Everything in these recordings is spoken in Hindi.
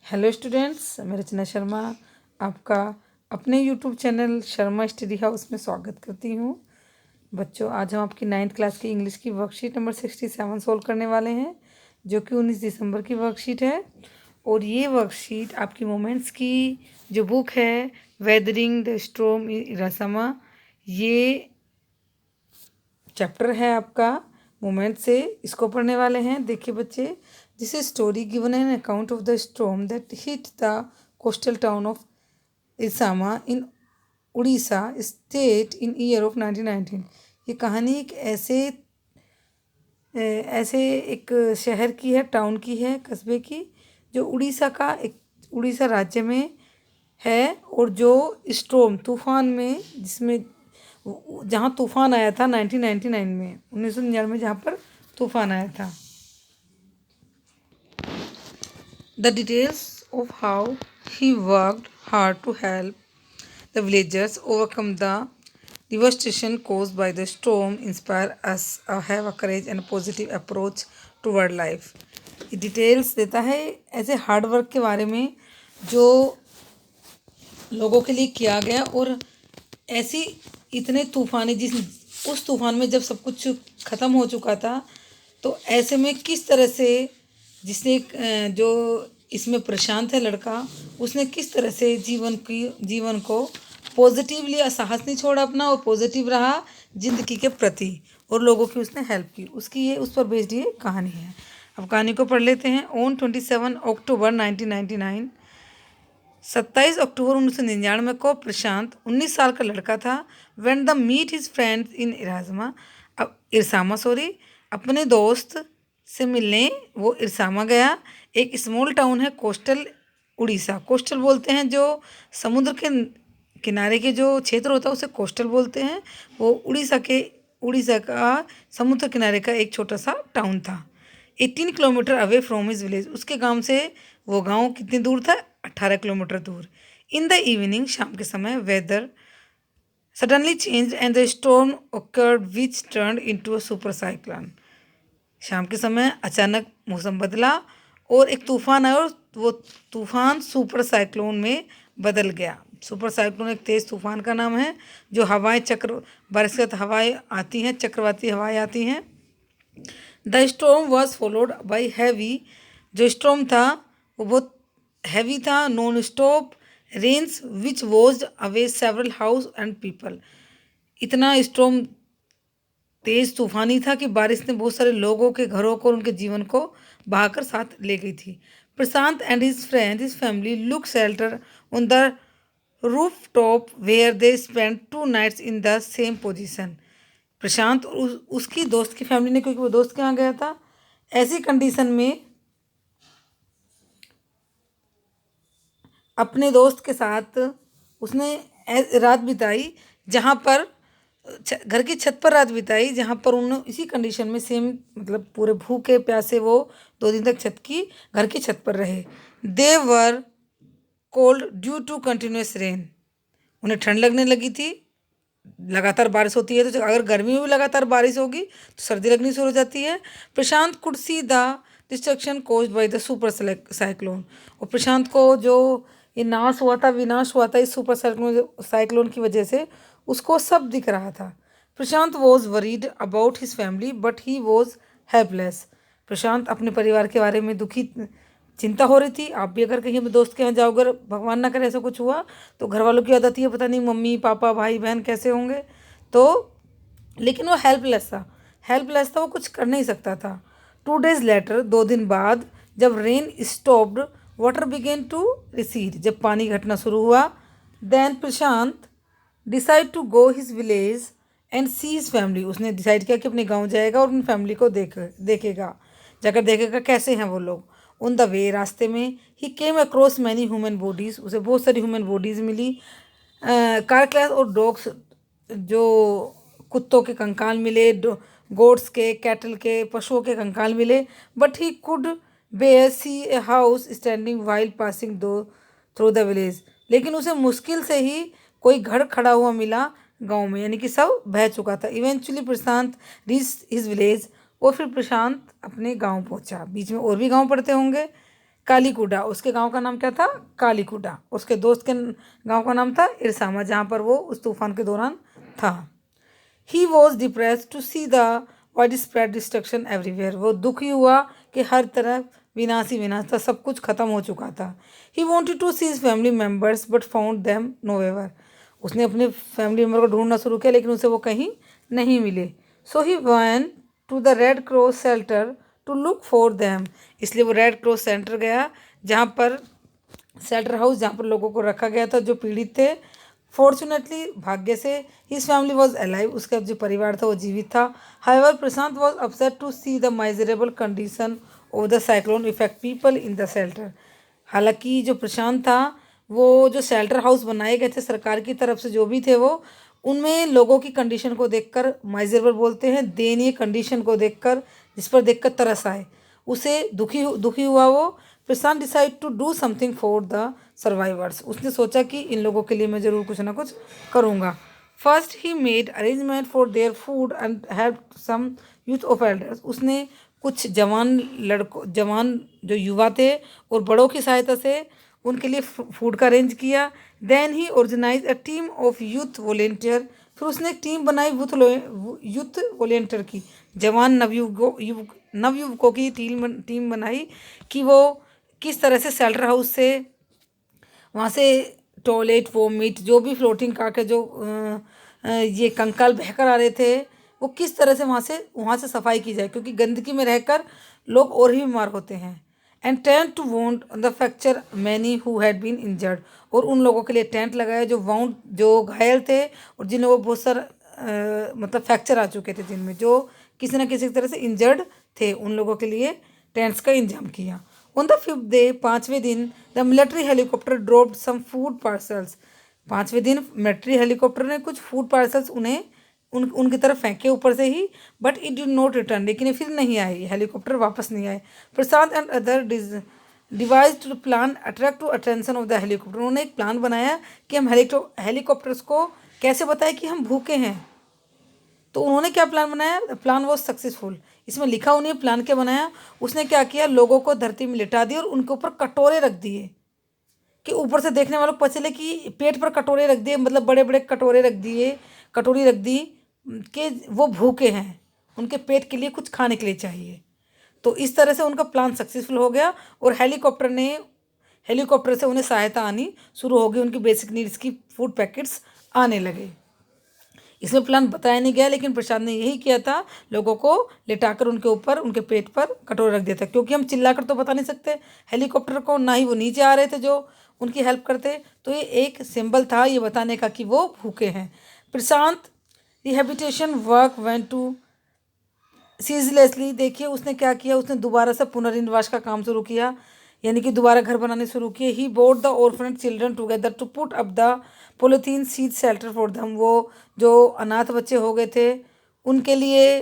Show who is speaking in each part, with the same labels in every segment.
Speaker 1: हेलो स्टूडेंट्स, मैं रचना शर्मा आपका अपने YouTube channel Sharma study house में स्वागत करती हूँ। बच्चों, आज हम आपकी 9th क्लास की इंग्लिश की वर्कशीट नंबर 67 सोल्व करने वाले हैं, जो कि 19 दिसंबर की वर्कशीट है। और ये वर्कशीट आपकी मोमेंट्स की जो बुक है वेदरिंग द स्टॉर्म इरासामा, ये चैप्टर है आपका मोमेंट से, इसको पढ़ने वाले हैं। देखिए बच्चे, this is story given an account of the storm that hit the coastal town of Ersama in Orissa state in year of 1919। ये कहानी एक ऐसे एक शहर की है, टाउन की है, कस्बे की, जो उड़ीसा राज्य में है। और जो स्टॉर्म तूफान में, जहाँ तूफान आया था 1999 में, 1999 में जहाँ पर तूफान आया था। The details of how he worked hard to help the villagers overcome the devastation caused by the storm inspire us to have a courage and a positive approach toward life। ये डिटेल्स देता है ऐसे हार्ड वर्क के बारे में जो लोगों के लिए किया गया, और ऐसी इतने तूफानी उस तूफान में जब सब कुछ ख़त्म हो चुका था, तो ऐसे में किस तरह से जिसने जो इसमें प्रशांत है लड़का, उसने किस तरह से जीवन को पॉजिटिवली, साहस नहीं छोड़ा अपना, और पॉजिटिव रहा ज़िंदगी के प्रति, और लोगों की उसने हेल्प की, उसकी ये उस पर बेस्ड ये कहानी है। अब कहानी को पढ़ लेते हैं। ऑन 27 अक्टूबर 1999, 27 अक्टूबर 1999 को प्रशांत 19 साल का लड़का था। When the meet his friends in Ersama अपने दोस्त से मिलने वो इरसामा गया। एक स्मॉल टाउन है, कोस्टल उड़ीसा। कोस्टल बोलते हैं जो समुद्र के किनारे के जो क्षेत्र होता है उसे कोस्टल बोलते हैं। वो उड़ीसा का समुद्र किनारे का एक छोटा सा टाउन था। 18 kilometre away from his village. उसके गांव से वो गांव कितनी दूर था? 18 किलोमीटर दूर। इन द इवनिंग, शाम के समय, weather suddenly change and the storm occurred which turned into a super cyclone। शाम के समय अचानक मौसम बदला और एक तूफान आया, और वो तूफान सुपर साइक्लोन में बदल गया। सुपर साइक्लोन एक तेज़ तूफान का नाम है, जो बारिश के हवाएं आती हैं, चक्रवाती हवाएं आती हैं। The storm was followed by heavy. जो स्टॉर्म था वो बहुत हैवी था। Non stop rains which washed away several house and people. इतना स्टॉर्म तेज तूफानी था कि बारिश ने बहुत सारे लोगों के घरों को और उनके जीवन को बहाकर साथ ले गई थी। Prashant and his family look shelter on the roof top where they spend 2 nights in the same position. Prashant और उसकी दोस्त की फैमिली ने, क्योंकि वो दोस्त के यहाँ गया था, ऐसी कंडीशन में अपने दोस्त के साथ उसने रात बिताई, जहाँ पर घर की छत पर रात बिताई, जहाँ पर उन्होंने इसी कंडीशन में सेम, मतलब पूरे भूखे प्यासे वो 2 दिन तक घर की छत पर रहे। They were cold due to continuous rain. उन्हें ठंड लगने लगी थी। लगातार बारिश होती है, तो अगर गर्मी में भी लगातार बारिश होगी तो सर्दी लगनी शुरू हो जाती है। Prashant could see the destruction caused by the super cyclone. और प्रशांत को जो ये विनाश हुआ था इस सुपर साइक्लोन की वजह से, उसको सब दिख रहा था। Prashant was worried about his family but he was helpless. Prashant अपने परिवार के बारे में चिंता हो रही थी। आप भी अगर कहीं अपने दोस्त के यहाँ जाओगे, अगर भगवान ना करे ऐसा कुछ हुआ, तो घर वालों की याद आती है, पता नहीं मम्मी पापा भाई बहन कैसे होंगे। तो लेकिन वो हेल्पलेस था, वो कुछ कर नहीं सकता था। 2 days लेटर, 2 दिन बाद, जब rain stopped, water began to recede, जब पानी घटना शुरू हुआ, then Prashant decide to go his village and see his family. उसने डिसाइड किया कि अपने गांव जाएगा और अपनी फैमिली को देखेगा कैसे हैं वो लोग। ऑन द वे, रास्ते में, he came across many human bodies. उसे बहुत सारी ह्यूमन बॉडीज़ मिली। कारक्लैस और डॉग्स, जो कुत्तों के कंकाल मिले, गोट्स के, कैटल के, पशुओं के कंकाल मिले। But he could bare see a house standing while passing through the village. लेकिन उसे मुश्किल से ही कोई घर खड़ा हुआ मिला गांव में, यानी कि सब बह चुका था। इवेंचुअली प्रशांत रीच हिज विलेज। और फिर प्रशांत अपने गांव पहुंचा। बीच में और भी गांव पड़ते होंगे, कालीकुडा, उसके गांव का नाम क्या था? कालीकुडा। उसके दोस्त के गांव का नाम था इरसामा, जहां पर वो उस तूफान के दौरान था। He was depressed to see the wide spread destruction everywhere. वो दुखी हुआ कि हर तरफ विनाश ही विनाश था, सब कुछ खत्म हो चुका था। He wanted to see his family members but found them nowhere. उसने अपने फैमिली मेम्बर को ढूंढना शुरू किया, लेकिन उसे वो कहीं नहीं मिले। So he went to the Red Cross shelter to look for them. इसलिए वो रेड क्रॉस सेंटर गया, जहाँ पर शेल्टर हाउस, जहाँ पर लोगों को रखा गया था जो पीड़ित थे। फॉर्चुनेटली, भाग्य से, हिज फैमिली वॉज अलाइव, उसका जो परिवार था वो जीवित था। However Prashant was upset to see the miserable condition of the cyclone effect people in the shelter. हालांकि जो प्रशांत था, वो जो शेल्टर हाउस बनाए गए थे सरकार की तरफ से, जो भी थे वो, उनमें लोगों की कंडीशन को देखकर, माइजरेबल बोलते हैं दयनीय कंडीशन को देखकर, जिस पर देखकर तरस आए, उसे दुखी हुआ वो। Prashant decide to do something for the survivors. उसने सोचा कि इन लोगों के लिए मैं ज़रूर कुछ ना कुछ करूँगा। First he made arrangement for their food and help some youth of elders. उसने कुछ जवान जो युवा थे और बड़ों की सहायता से उनके लिए फूड का अरेंज किया। Then he organize a team of youth volunteer. फिर उसने एक टीम बनाई यूथ वॉलेंटियर की, जवान नवयुवकों की टीम बनाई कि वो किस तरह से शेल्टर हाउस से, वहाँ से टॉयलेट, वोमिट, जो भी फ्लोटिंग काके जो ये कंकाल बहकर आ रहे थे, वो किस तरह से वहाँ से सफाई की जाए, क्योंकि गंदगी में रहकर लोग और ही बीमार होते हैं। And tend to wound the fracture many who had been injured. और उन लोगों के लिए टेंट लगाया जो घायल थे और जिन्हें वो बहुत सारा मतलब फ्रैक्चर आ चुके थे, जिनमें जो किसी न किसी तरह से इंजर्ड थे, उन लोगों के लिए टेंट्स का इंतजाम किया। ऑन द 5th डे, 5वें दिन, the military helicopter dropped some food parcels. 5वें दिन मिलिट्री हेलीकॉप्टर ने कुछ फूड पार्सल्स उनकी तरफ फेंके ऊपर से ही, but it did not return. लेकिन ये फिर नहीं आई, हेलीकॉप्टर वापस नहीं आए। Prashant and other devise to plan attract to attention of the helicopter. उन्होंने एक प्लान बनाया कि हम हेलीकॉप्टर्स को कैसे बताएं कि हम भूखे हैं। तो उन्होंने क्या प्लान बनाया? Plan was successful. इसमें लिखा उन्हें प्लान क्या बनाया, उसने क्या किया, लोगों को धरती में लिटा दिया और उनके ऊपर कटोरे रख दिए, कि ऊपर से देखने वालों को पता चले कि पेट पर कटोरे रख दिए, मतलब बड़े बड़े कटोरे रख दिए, कटोरी रख दी कि वो भूखे हैं, उनके पेट के लिए कुछ खाने के लिए चाहिए। तो इस तरह से उनका प्लान सक्सेसफुल हो गया और हेलीकॉप्टर से उन्हें सहायता आनी शुरू हो गई, उनकी बेसिक नीड्स की फूड पैकेट्स आने लगे। इसमें प्लान बताया नहीं गया, लेकिन प्रसाद ने यही किया था, लोगों को लिटाकर उनके ऊपर, उनके पेट पर कटोरा रख दिया था, क्योंकि हम चिल्लाकर तो बता नहीं सकते हेलीकॉप्टर को, ना ही वो नीचे आ रहे थे जो उनकी हेल्प करते। तो ये एक सिंबल था ये बताने का कि वो भूखे हैं। Prashant rehabilitation work went to ceaselessly. देखिए उसने क्या किया, उसने दोबारा से पुनर्निवास का काम शुरू किया, यानी कि दोबारा घर बनाने शुरू किए। He boat the orphan children together to put up the polythene seed shelter for them. वो जो अनाथ बच्चे हो गए थे उनके लिए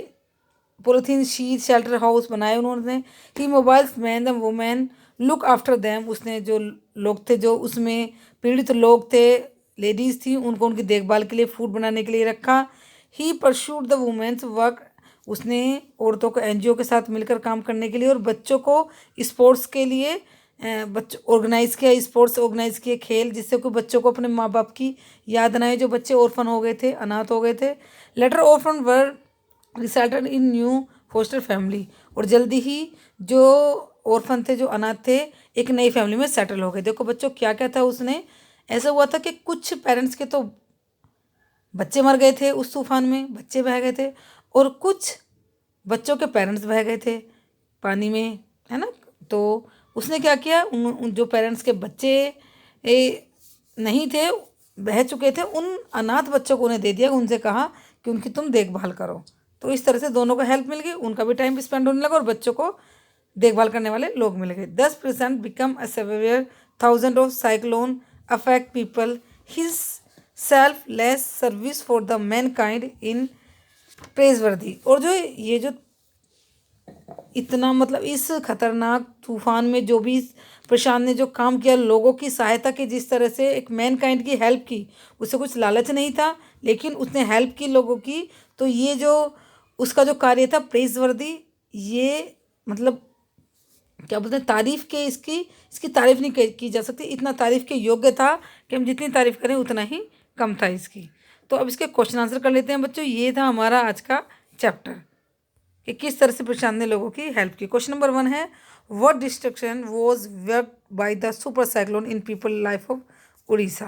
Speaker 1: पोलिथीन शीट शेल्टर हाउस बनाए उन्होंने। He mobiles man the women look after them. उसने जो लोग थे, जो उसमें पीड़ित लोग थे, लेडीज़ थी, उनको उनकी देखभाल के लिए, फूड बनाने के लिए रखा। ही परशूड द वुमेन्स वर्क। उसने औरतों को एनजीओ के साथ मिलकर काम करने के लिए और बच्चों को स्पोर्ट्स के लिए बच्चों ऑर्गेनाइज किया, स्पोर्ट्स ऑर्गेनाइज किए, खेल, जिससे कोई बच्चों को अपने माँ बाप की याद न आए, जो बच्चे ऑर्फन हो गए थे, अनाथ हो गए थे। लेटर ऑर्फन वर रिसल्टेड इन न्यू फोस्टर फैमिली। और जल्दी ही जो ऑर्फन थे, जो अनाथ थे, एक नई फैमिली में सेटल हो गए। देखो बच्चों क्या क्या था उसने, ऐसा हुआ था कि कुछ पेरेंट्स के तो बच्चे मर गए थे उस तूफान में, बच्चे बह गए थे, और कुछ बच्चों के पेरेंट्स बह गए थे पानी में, है ना। तो उसने क्या किया, उन जो पेरेंट्स के बच्चे नहीं थे, बह चुके थे, उन अनाथ बच्चों को उन्हें दे दिया, उनसे कहा कि उनकी तुम देखभाल करो। तो इस तरह से दोनों को हेल्प मिल गई, उनका भी टाइम स्पेंड होने लगा और बच्चों को देखभाल करने वाले लोग मिल गए। 10% become a saviour, thousand of cyclone affect people, his selfless service for the mankind in praiseworthy. और जो ये जो इतना मतलब इस खतरनाक तूफान में जो भी प्रशांत ने जो काम किया, लोगों की सहायता की, जिस तरह से एक मैन काइंड की हेल्प की, उसे कुछ लालच नहीं था, लेकिन उसने हेल्प की लोगों की। तो ये जो उसका जो कार्य था प्रेजवर्दी, ये मतलब क्या बोलते हैं, तारीफ के इसकी तारीफ नहीं की जा सकती, इतना तारीफ के योग्य था कि हम जितनी तारीफ करें उतना ही कम था इसकी। तो अब इसके क्वेश्चन आंसर कर लेते हैं बच्चों। ये था हमारा आज का चैप्टर कि किस तरह से प्रशांत ने लोगों की हेल्प की। क्वेश्चन नंबर 1 है, what destruction was worked by the super cyclone in people life of Orissa.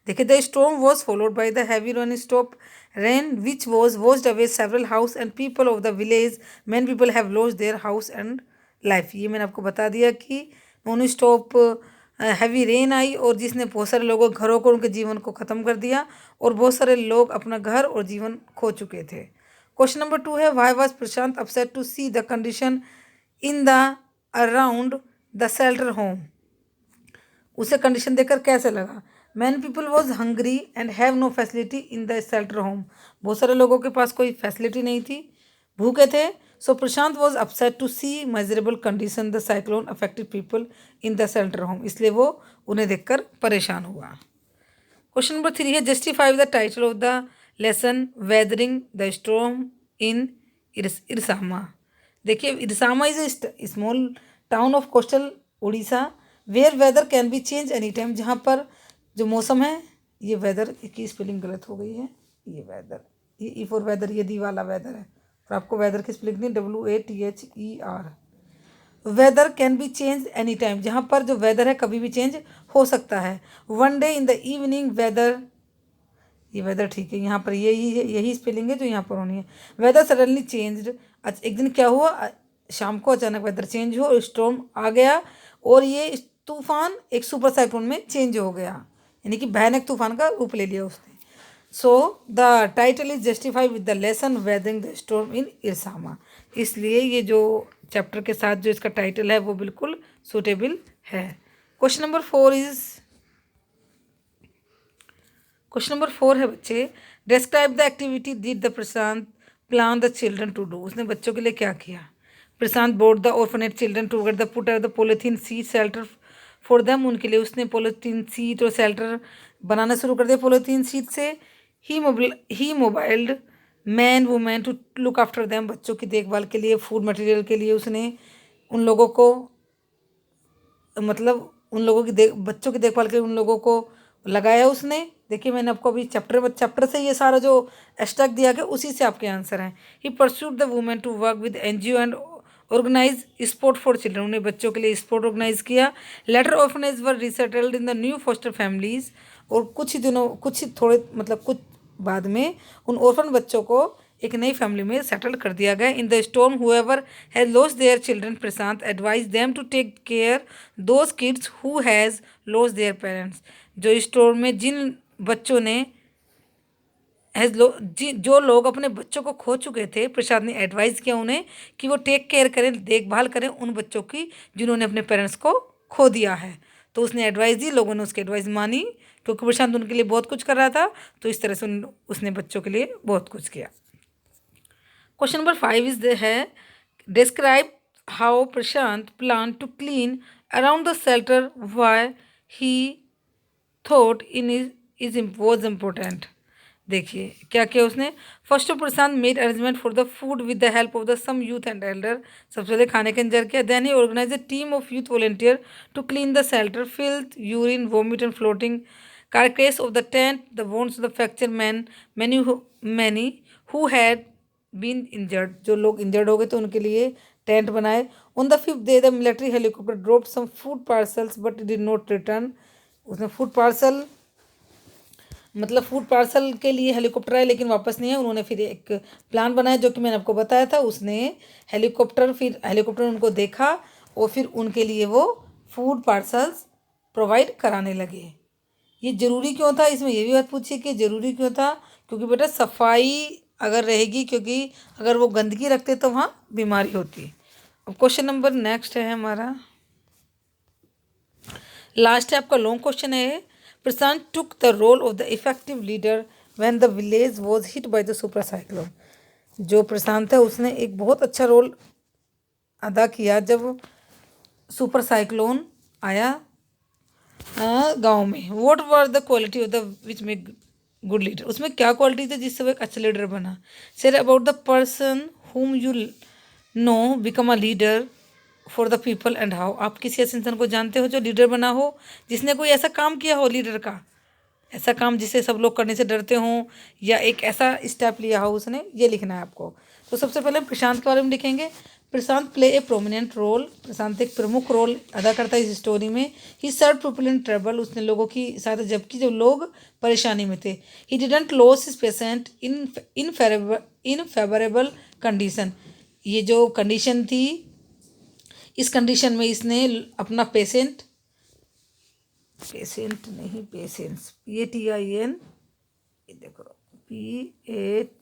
Speaker 1: देखिए, the storm was followed by the heavy run stop rain which was washed away several house and people of the village. Man people have lost their house and life. ये मैंने आपको बता दिया कि नॉन स्टॉप हैवी रेन आई और जिसने बहुत सारे लोगों घरों को, उनके जीवन को ख़त्म कर दिया और बहुत सारे लोग अपना घर और जीवन खो चुके थे। क्वेश्चन नंबर 2 है, why was Prashant upset to see the condition in the around the shelter home. उसे कंडीशन देखकर कैसे लगा। Many people was hungry and have no facility in the shelter home. बहुत सारे लोगों के पास कोई फैसिलिटी नहीं थी, भूखे थे। So Prashant was upset to see measurable condition the cyclone affected people in the shelter home. इसलिए वो उन्हें देखकर परेशान हुआ। क्वेश्चन नंबर 3 है, justify the title of the lesson weathering the storm in Ersama. देखिए, Ersama is a small town of coastal Orissa where weather can be change any time. जहाँ पर जो मौसम है, ये वेदर की स्पेलिंग गलत हो गई है, ये वेदर, ये ई फॉर वेदर, ये दी वाला वेदर है और आपको वेदर की स्पेलिंग नहीं, WATHER। Weather can be change any time, जहाँ पर जो वेदर है कभी भी चेंज हो सकता है। One day in the evening weather, ये वेदर ठीक है, यहाँ पर यही स्पेलिंग है जो यहाँ पर होनी है। वेदर सडनली चेंज्ड, एक दिन क्या हुआ, शाम को अचानक वेदर चेंज हुआ और स्टॉर्म आ गया और ये तूफान एक सुपर साइक्लोन में चेंज हो गया, यानी कि भयानक तूफान का रूप ले लिया उसने। So the title is justify with the lesson weathering the storm in Ersama. इसलिए ये जो चैप्टर के साथ जो इसका टाइटल है वो बिल्कुल सूटेबल है। क्वेश्चन नंबर 4 है बच्चे, describe the activity did the Prashant plan the children to do. उसने बच्चों के लिए क्या किया। Prashant board the orphanage children to get the put the polythene seat shelter for them. उनके लिए उसने पॉलीथीन सीट और शेल्टर बनाना शुरू कर दिया पॉलीथीन सीट से। He mobilised man women to look after them. बच्चों की देखभाल के लिए, फूड मटेरियल के लिए उसने उन लोगों को, मतलब उन लोगों की बच्चों की देखभाल के लिए उन लोगों को लगाया उसने। देखिए, मैंने आपको अभी चैप्टर से ये सारा जो एक्सट्रैक्ट दिया गया उसी से आपके आंसर हैं। He persuaded the women to work with NGO and organise sport for children. उन्हें बच्चों के लिए स्पोर्ट ऑर्गेनाइज किया। Later orphanage were resettled in the new foster families. और कुछ बाद में उन ऑर्फन बच्चों को एक नई फैमिली में सेटल कर दिया गया। In the storm whoever has lost their children, Prashant advise them to take care those kids who has lost their parents. जो स्टॉर्म में जिन बच्चों ने जो लोग अपने बच्चों को खो चुके थे, प्रसाद ने एडवाइस किया उन्हें कि वो टेक केयर करें, देखभाल करें उन बच्चों की जिन्होंने अपने पेरेंट्स को खो दिया है। तो उसने एडवाइस दी, लोगों ने उसकी एडवाइस मानी क्योंकि प्रशांत उनके लिए बहुत कुछ कर रहा था। तो इस तरह से उसने बच्चों के लिए बहुत कुछ किया। क्वेश्चन नंबर 5 है, describe how Prashant plan to clean around the shelter why he thought in is was important. देखिए क्या किया उसने। First of Prashant made arrangement for the food with the help of the some youth and elder. सबसे पहले खाने का इंतजार किया। Then he organize a team of youth volunteer to clean the shelter, filth, urine, vomit and floating carcass of the tent, the wounds of the fractured men, many who had been injured। जो लोग इंजर्ड हो गए तो उनके लिए टेंट बनाए। On the 5th day the military helicopter dropped some food parcels but did not return. उसने फूड पार्सल के लिए हेलीकॉप्टर आए लेकिन वापस नहीं है। उन्होंने फिर एक प्लान बनाया जो कि मैंने आपको बताया था। उसने हेलीकॉप्टर उनको देखा और फिर उनके लिए वो फूड पार्सल्स प्रोवाइड कराने लगे। ये ज़रूरी क्यों था, इसमें ये भी बात पूछी कि ज़रूरी क्यों था। क्योंकि बेटा सफाई अगर रहेगी, क्योंकि अगर वो गंदगी रखते तो वहाँ बीमारी होती। अब क्वेश्चन नंबर नेक्स्ट है हमारा, लास्ट है आपका लॉन्ग क्वेश्चन है। Prashant took the role of the effective leader when the village was hit by the super cyclone. जो प्रशांत है उसने एक बहुत अच्छा रोल अदा किया जब सुपर साइक्लोन आया गांव में। What were the quality of the which make good leader. उसमें क्या क्वालिटी थी जिससे वो एक अच्छा लीडर बना। Share about the person whom you know become a leader for the people and how. आप किसी ऐसे इंसान को जानते हो जो लीडर बना हो, जिसने कोई ऐसा काम किया हो लीडर का, ऐसा काम जिसे सब लोग करने से डरते हों, या एक ऐसा स्टेप लिया हो उसने, ये लिखना है आपको। तो सबसे पहले प्रशांत के बारे में लिखेंगे। प्रशांत प्ले ए प्रोमिनेंट रोल। प्रशांत एक प्रमुख रोल अदा करता है इस स्टोरी में। ही सर्व पीपल इन ट्रबल। उसने लोगों की सहायता जबकि जो लोग परेशानी में थे। He didn't loss his patient in favourable condition. ये जो कंडीशन थी, इस कंडीशन में इसने अपना पेशेंट नहीं, पेशेंस, PATIN, ये देखो, PATIENCE,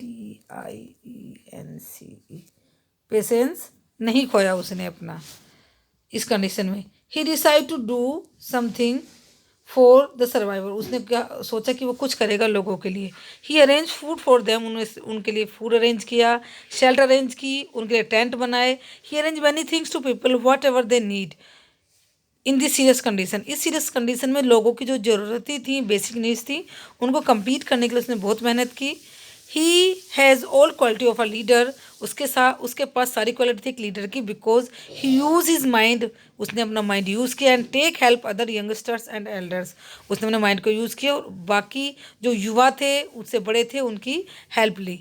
Speaker 1: पेशेंस नहीं खोया उसने अपना इस कंडीशन में। He decide to do something for the survivor. उसने क्या सोचा कि वो कुछ करेगा लोगों के लिए। He arrange food for them. उन्होंने उनके लिए फूड अरेंज किया, शेल्टर अरेंज की, उनके लिए टेंट बनाए। He arrange many things to people whatever they need in this serious condition. इस सीरियस कंडीशन में लोगों की जो ज़रूरतें थी, बेसिक नीड्स थी, उनको कंप्लीट करने के लिए उसने बहुत मेहनत की। He has all quality of a leader. उसके पास सारी क्वालिटी थी एक लीडर की। Because he use his mind. उसने अपना माइंड यूज़ किया। And take help other youngsters and elders. उसने अपने माइंड को यूज़ किया और बाकी जो युवा थे, उससे बड़े थे, उनकी हेल्प ली।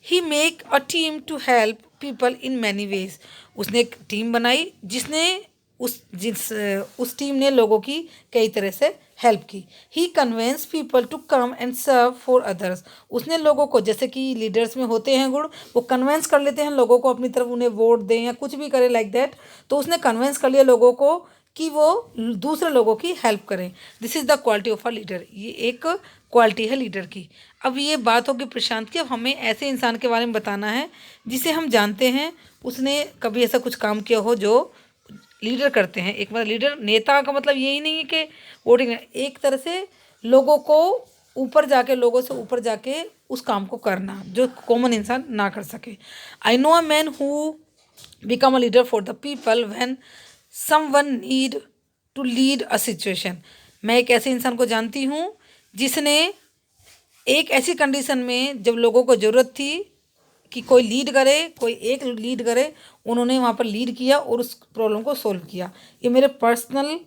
Speaker 1: He make a team to help people in many ways. उसने एक टीम बनाई जिसने उस टीम ने लोगों की कई तरह से हेल्प की। He convince people to come and serve for others. उसने लोगों को, जैसे कि लीडर्स में होते हैं गुण, वो कन्वेंस कर लेते हैं लोगों को अपनी तरफ, उन्हें वोट दें या कुछ भी करें लाइक दैट। तो उसने कन्वेंस कर लिया लोगों को कि वो दूसरे लोगों की हेल्प करें। This is the quality of a leader. ये एक क्वालिटी है लीडर की। अब ये बात होगी प्रशांत की। अब हमें ऐसे इंसान के बारे में बताना है जिसे हम जानते हैं उसने कभी ऐसा कुछ काम किया हो जो लीडर करते हैं। एक मतलब लीडर, नेता का मतलब यही नहीं है कि वोटिंग, एक तरह से लोगों को ऊपर जाके, लोगों से ऊपर जाके उस काम को करना जो कॉमन इंसान ना कर सके। I know a man who become a leader for the people when someone need to lead a situation. मैं एक ऐसे इंसान को जानती हूँ जिसने एक ऐसी कंडीशन में, जब लोगों को ज़रूरत थी कि कोई लीड करे, कोई एक लीड करे, उन्होंने वहाँ पर लीड किया और उस प्रॉब्लम को सोल्व किया। ये मेरा पर्सनल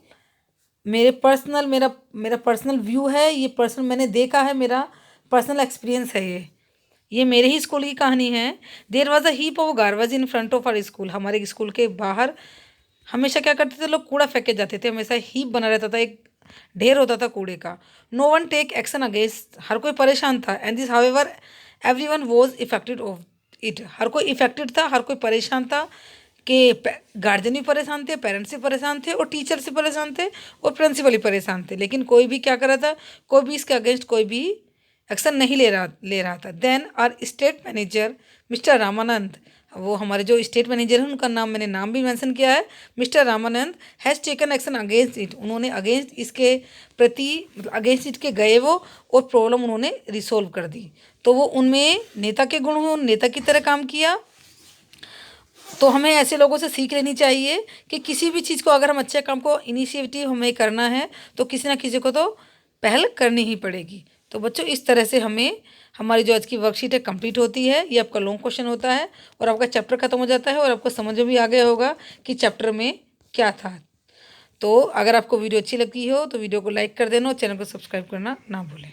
Speaker 1: व्यू है, ये पर्सनल मैंने देखा है, मेरा पर्सनल एक्सपीरियंस है ये मेरे ही स्कूल की कहानी है। There was a heap of garbage in front of our school. हमारे स्कूल के बाहर हमेशा क्या करते थे लोग, कूड़ा फेंके जाते थे। हमेशा हीप बना रहता था, एक ढेर होता था कूड़े का। No one take action against. हर कोई परेशान था। And this however every one was affected of it. हर कोई इफेक्टेड था, हर कोई परेशान था कि गार्जियन भी परेशान थे, पेरेंट्स भी परेशान थे, और टीचर्स भी परेशान थे, और प्रिंसिपल भी परेशान थे। लेकिन कोई भी क्या कर रहा था, कोई भी इसके अगेंस्ट कोई भी एक्शन नहीं ले रहा था। Then our state manager mister Ramanand, वो हमारे जो स्टेट मैनेजर हैं उनका मैंने नाम भी मेंशन किया है, mister Ramanand, has taken action against it. उन्होंने अगेंस्ट इसके प्रति, अगेंस्ट इसके गए वो, और प्रॉब्लम उन्होंने रिसोल्व कर दी। तो वो उनमें नेता के गुण हुए, उन नेता की तरह काम किया। तो हमें ऐसे लोगों से सीख लेनी चाहिए कि किसी भी चीज़ को अगर हम अच्छे काम को इनिशिएटिव हमें करना है तो किसी ना किसी को तो पहल करनी ही पड़ेगी। तो बच्चों, इस तरह से हमें हमारी जो आज की वर्कशीट है कंप्लीट होती है। ये आपका लॉन्ग क्वेश्चन होता है और आपका चैप्टर खत्म हो जाता है, और आपको समझ में भी आ गया होगा कि चैप्टर में क्या था। तो अगर आपको वीडियो अच्छी लगती हो तो वीडियो को लाइक कर देना और चैनल को सब्सक्राइब करना ना भूलें।